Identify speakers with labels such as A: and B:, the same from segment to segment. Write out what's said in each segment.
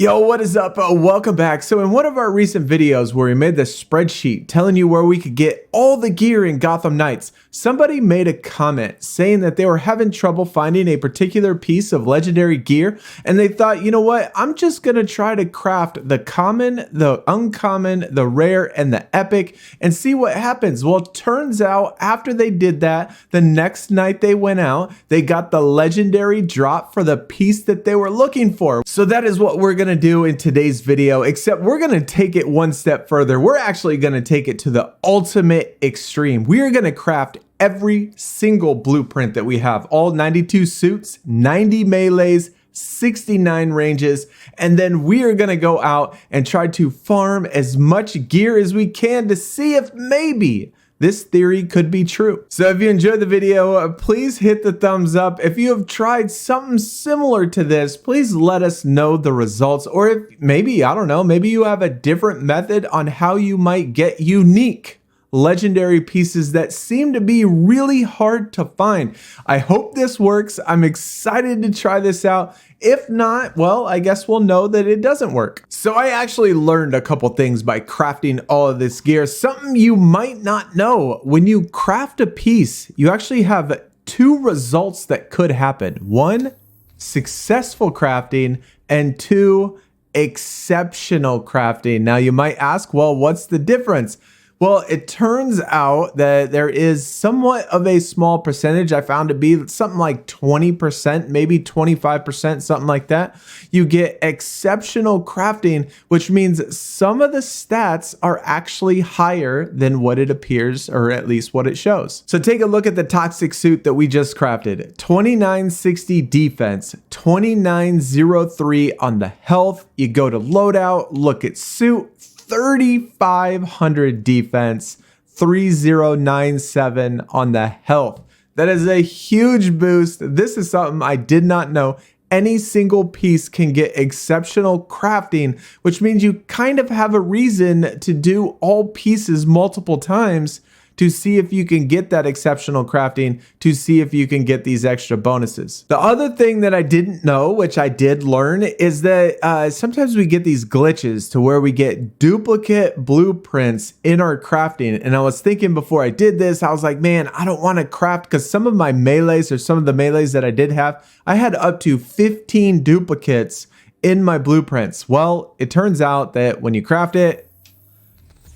A: Yo, what is up? Welcome back. So in one of our recent videos where we made this spreadsheet telling you where we could get all the gear in Gotham Knights, somebody made a comment saying that they were having trouble finding a particular piece of legendary gear, and they thought, you know what, I'm just gonna try to craft the common, the uncommon, the rare, and the epic and see what happens. Well, it turns out after they did that, the next night they went out, they got the legendary drop for the piece that they were looking for. So that is what we're gonna do in today's video, except we're gonna take it one step further. We're actually gonna take it to the ultimate extreme. We are gonna craft every single blueprint that we have, all 92 suits, 90 melees, 69 ranges, and then we are gonna go out and try to farm as much gear as we can to see if maybe this theory could be true. So if you enjoyed the video, please hit the thumbs up. If you have tried something similar to this, please let us know the results. Or if maybe, I don't know, maybe you have a different method on how you might get unique legendary pieces that seem to be really hard to find. I hope this works. I'm excited to try this out. If not, well, I guess we'll know that it doesn't work. So I actually learned a couple things by crafting all of this gear. Something you might not know. When you craft a piece, you actually have two results that could happen. One, successful crafting, and two, exceptional crafting. Now you might ask, well, what's the difference? Well, it turns out that there is somewhat of a small percentage. I found to be something like 20%, maybe 25%, something like that. You get exceptional crafting, which means some of the stats are actually higher than what it appears, or at least what it shows. So take a look at the toxic suit that we just crafted. 2960 defense, 2903 on the health. You go to loadout, look at suit, 3,500 defense, 3097 on the health. That is a huge boost. This is something I did not know. Any single piece can get exceptional crafting, which means you kind of have a reason to do all pieces multiple times to see if you can get that exceptional crafting, to see if you can get these extra bonuses. The other thing that I didn't know, which I did learn, is that sometimes we get these glitches to where we get duplicate blueprints in our crafting. And I was thinking before I did this, I was like, man, I don't want to craft, because some of my melees, or some of the melees that I did have, I had up to 15 duplicates in my blueprints. Well, it turns out that when you craft it,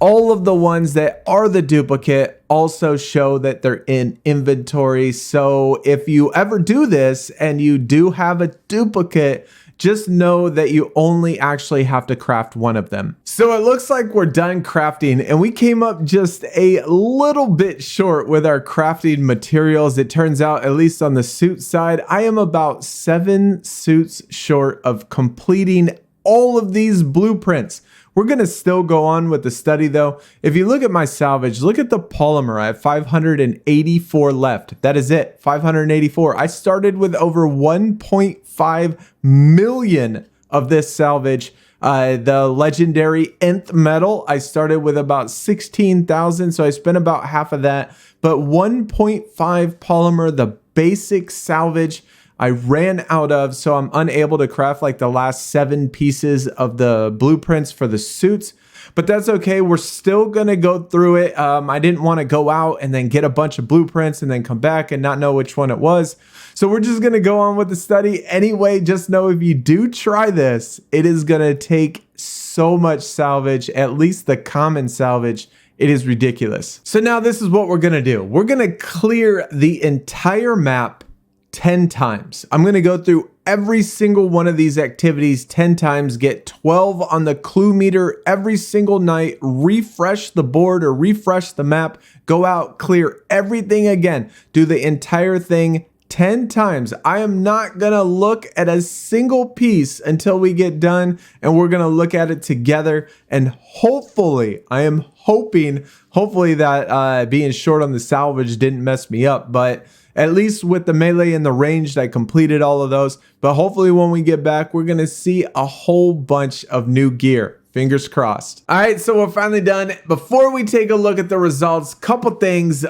A: all of the ones that are the duplicate also show that they're in inventory. So if you ever do this and you do have a duplicate, just know that you only actually have to craft one of them. So it looks like we're done crafting, and we came up just a little bit short with our crafting materials. It turns out, at least on the suit side, I am about 7 suits short of completing all of these blueprints. We're gonna still go on with the study though. If you look at my salvage, look at the polymer. I have 584 left. That is it, 584. I started with over 1.5 million of this salvage. The legendary nth metal, I started with about 16,000, so I spent about half of that. But 1.5 polymer, the basic salvage, I ran out of, so I'm unable to craft like the last 7 pieces of the blueprints for the suits, but that's okay. We're still gonna go through it. I didn't want to go out and then get a bunch of blueprints and then come back and not know which one it was. So we're just gonna go on with the study anyway. Just know if you do try this, it is gonna take so much salvage, at least the common salvage. It is ridiculous. So now this is what we're gonna do. We're gonna clear the entire map 10 times. I'm going to go through every single one of these activities 10 times, get 12 on the clue meter every single night, refresh the board or refresh the map, go out, clear everything again, do the entire thing 10 times. I am not going to look at a single piece until we get done, and we're going to look at it together, and hopefully, I am hopefully that being short on the salvage didn't mess me up, but at least with the melee and the ranged, I completed all of those. But hopefully when we get back, we're going to see a whole bunch of new gear. Fingers crossed. All right, so we're finally done. Before we take a look at the results, couple things.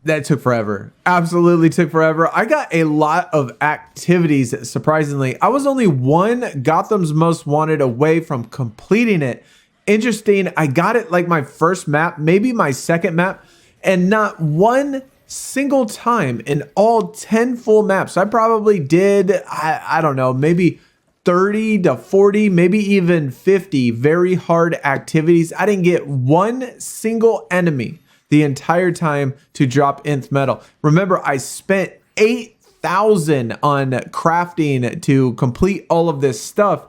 A: That took forever. Absolutely took forever. I got a lot of activities, surprisingly. I was only one Gotham's Most Wanted away from completing it. Interesting. I got it like my first map, maybe my second map, and not one single time in all 10 full maps. I probably did, I don't know, maybe 30 to 40, maybe even 50 very hard activities. I didn't get one single enemy the entire time to drop nth metal. Remember, I spent 8,000 on crafting to complete all of this stuff.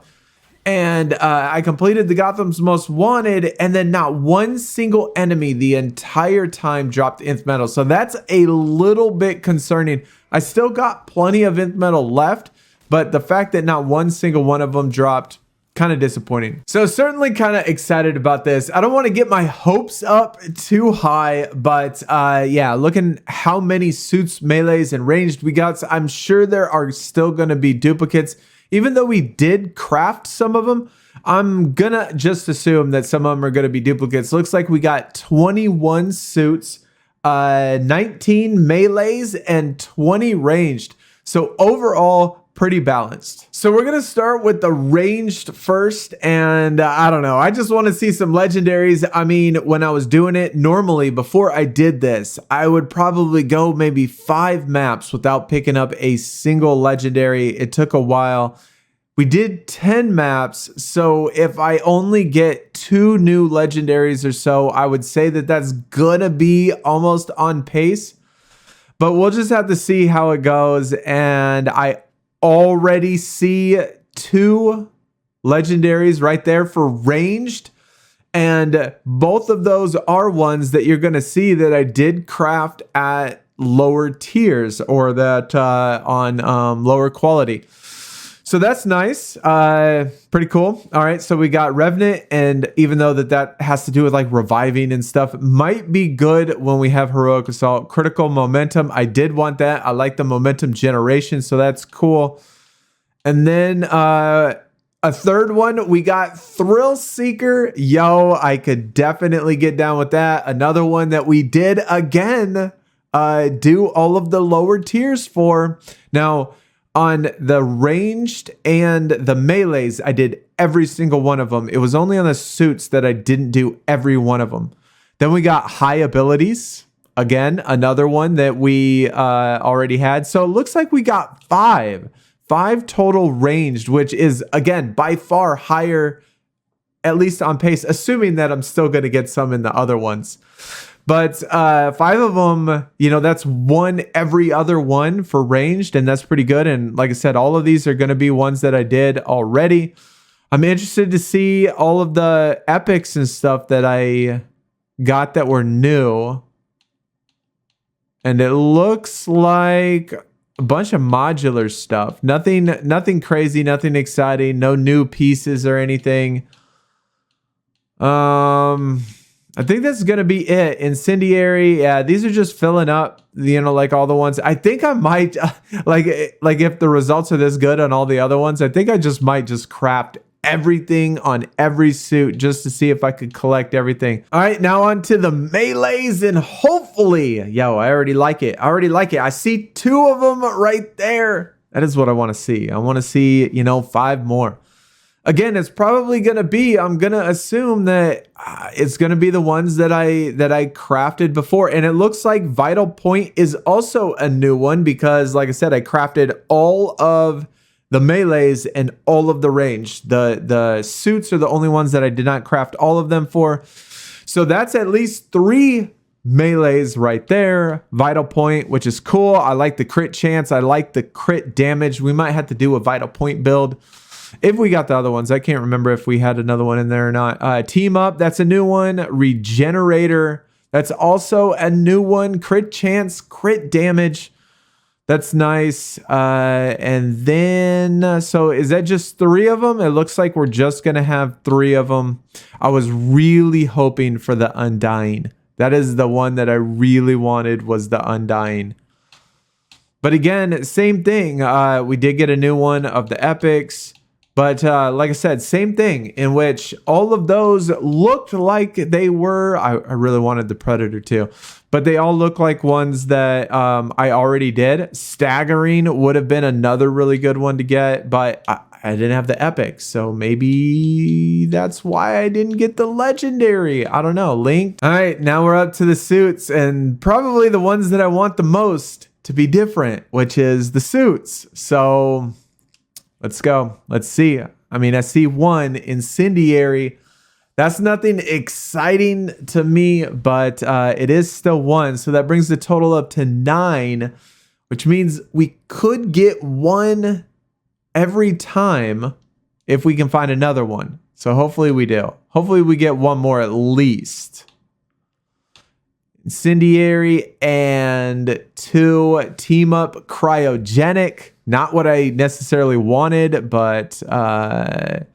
A: And I completed the Gotham's Most Wanted, and then not one single enemy the entire time dropped nth metal. So that's a little bit concerning. I still got plenty of nth metal left, but the fact that not one single one of them dropped, kind of disappointing. So certainly kind of excited about this. I don't want to get my hopes up too high, but yeah, looking how many suits, melees, and ranged we got, I'm sure there are still going to be duplicates. Even though we did craft some of them, I'm gonna just assume that some of them are going to be duplicates. Looks like we got 21 suits, 19 melees, and 20 ranged. So overall, pretty balanced. So we're gonna start with the ranged first, and I don't know, I just want to see some legendaries. I mean, when I was doing it normally before I did this, I would probably go maybe 5 maps without picking up a single legendary. It took a while. We did 10 maps, so if I only get 2 new legendaries or so, I would say that that's gonna be almost on pace, but we'll just have to see how it goes. And I already see 2 legendaries right there for ranged, and both of those are ones that you're going to see that I did craft at lower tiers, or that on lower quality. So that's nice. Pretty cool. All right, so we got Revenant, and even though that has to do with like reviving and stuff, might be good when we have Heroic Assault. Critical Momentum, I did want that. I like the momentum generation, so that's cool. And then a third one, we got Thrill Seeker. Yo, I could definitely get down with that. Another one that we did again do all of the lower tiers for. Now, on the ranged and the melees, I did every single one of them. It was only on the suits that I didn't do every one of them. Then we got high abilities. Again, another one that we already had. So it looks like we got 5 total ranged, which is, again, by far higher, at least on pace, assuming that I'm still going to get some in the other ones. But 5 of them, you know, that's one every other one for ranged, and that's pretty good. And like I said, all of these are going to be ones that I did already. I'm interested to see all of the epics and stuff that I got that were new. And it looks like a bunch of modular stuff. Nothing crazy, nothing exciting, no new pieces or anything. I think that's going to be it. Incendiary. Yeah, these are just filling up, you know, like all the ones. I think I might, like if the results are this good on all the other ones, I think I just might just craft everything on every suit just to see if I could collect everything. All right, now on to the melees, and hopefully, yo, I already like it. I see 2 of them right there. That is what I want to see. I want to see, you know, 5 more. Again, it's probably going to be, I'm going to assume that it's going to be the ones that I crafted before. And it looks like Vital Point is also a new one because, like I said, I crafted all of the melees and all of the range. The suits are the only ones that I did not craft all of them for. So that's at least 3 melees right there. Vital Point, which is cool. I like the crit chance. I like the crit damage. We might have to do a Vital Point build if we got the other ones. I can't remember if we had another one in there or not. Team Up, that's a new one. Regenerator, that's also a new one. Crit chance, crit damage. That's nice. And then, so is that just 3 of them? It looks like we're just going to have 3 of them. I was really hoping for the Undying. That is the one that I really wanted, was the Undying. But again, same thing. We did get a new one of the epics. But like I said, same thing, in which all of those looked like they were. I really wanted the Predator too. but they all look like ones that I already did. Staggering would have been another really good one to get, but I didn't have the epic, so maybe that's why I didn't get the legendary. I don't know. Link. All right, now we're up to the suits, and probably the ones that I want the most to be different, which is the suits. So let's go. Let's see. I mean, I see one incendiary. That's nothing exciting to me, but it is still one. So that brings the total up to 9, which means we could get one every time if we can find another one. So hopefully we do. Hopefully we get one more at least. Incendiary and 2 team up cryogenic. Not what I necessarily wanted, but at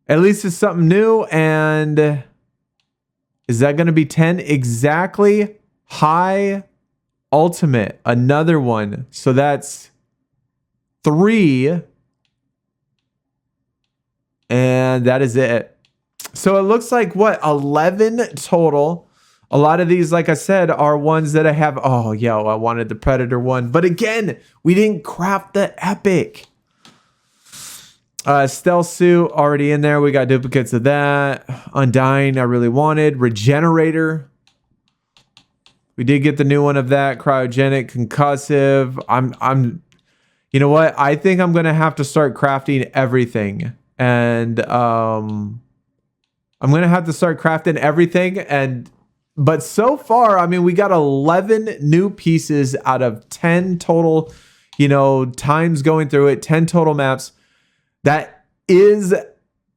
A: least it's something new. And is that going to be 10? Exactly. High ultimate. Another one. So that's 3. And that is it. So it looks like what? 11 total. A lot of these, like I said, are ones that I have. Oh, yo, I wanted the Predator one. But again, we didn't craft the epic. Stealth suit already in there. We got duplicates of that. Undying, I really wanted. Regenerator. We did get the new one of that. Cryogenic, concussive. You know what? I think I'm gonna have to start crafting everything, and I'm gonna have to start crafting everything. But so far, I mean, we got 11 new pieces out of 10 total. You know, times going through it, 10 total maps. That is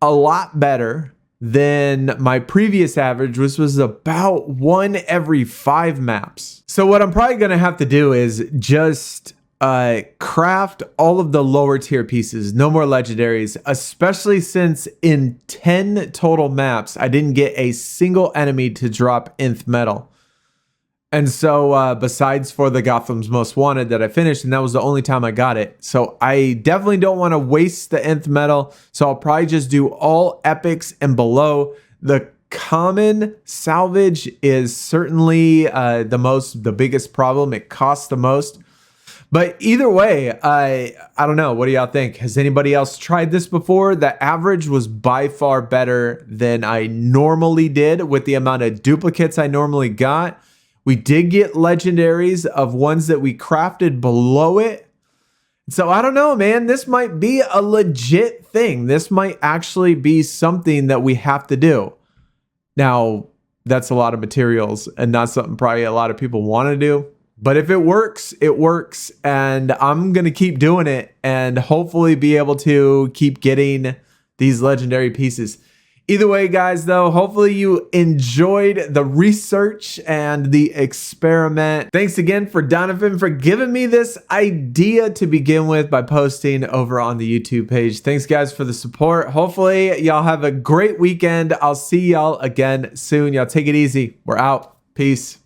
A: a lot better than my previous average, which was about 1 every 5 maps. So what I'm probably going to have to do is just craft all of the lower tier pieces. No more legendaries, especially since in 10 total maps, I didn't get a single enemy to drop nth metal. And so besides for the Gotham's Most Wanted that I finished, and that was the only time I got it. So I definitely don't want to waste the nth metal. So I'll probably just do all epics and below. The common salvage is certainly the biggest problem. It costs the most. But either way, I don't know. What do y'all think? Has anybody else tried this before? The average was by far better than I normally did with the amount of duplicates I normally got. We did get legendaries of ones that we crafted below it. So I don't know, man. This might be a legit thing. This might actually be something that we have to do. Now, that's a lot of materials and not something probably a lot of people want to do. But if it works, it works. And I'm going to keep doing it and hopefully be able to keep getting these legendary pieces. Either way, guys, though, hopefully you enjoyed the research and the experiment. Thanks again for Donovan for giving me this idea to begin with by posting over on the YouTube page. Thanks, guys, for the support. Hopefully y'all have a great weekend. I'll see y'all again soon. Y'all take it easy. We're out. Peace.